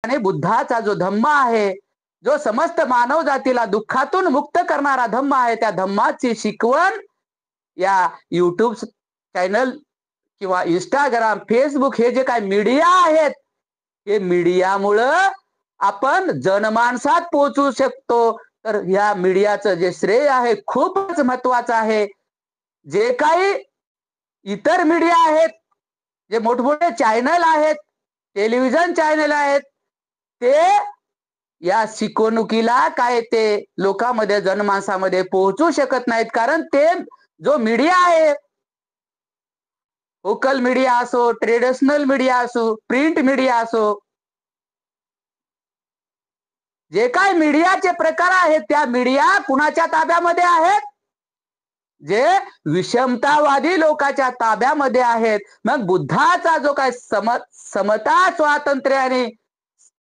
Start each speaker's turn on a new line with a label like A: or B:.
A: आणि बुद्धाचा जो धम्म आहे, जो समस्त मानव जातीला दुःखातून मुक्त करणारा धम्म आहे, त्या धम्माची शिकवण या युट्यूब चॅनल किंवा इंस्टाग्राम, फेसबुक हे जे काय मीडिया आहेत, हे मीडियामुळं आपण जनमानसात पोहोचू शकतो. तर या मीडियाचं जे श्रेय आहे खूपच महत्वाचं आहे. जे काही इतर मीडिया आहेत, जे मोठमोठे चॅनल आहेत, टेलिव्हिजन चॅनल आहेत, ते या शिकवणुकीला काय ते लोकांमध्ये जनमानसामध्ये पोहोचू शकत नाहीत. कारण ते जो मीडिया आहे, लोकल मीडिया असो, ट्रेडिशनल मीडिया असो, प्रिंट मीडिया असो, जे काय मीडियाचे प्रकार आहेत, त्या मीडिया कुणाच्या ताब्यामध्ये आहेत? जे विषमतावादी लोकांच्या ताब्यामध्ये आहेत. मग बुद्धाचा जो काय समता, स्वातंत्र्य आणि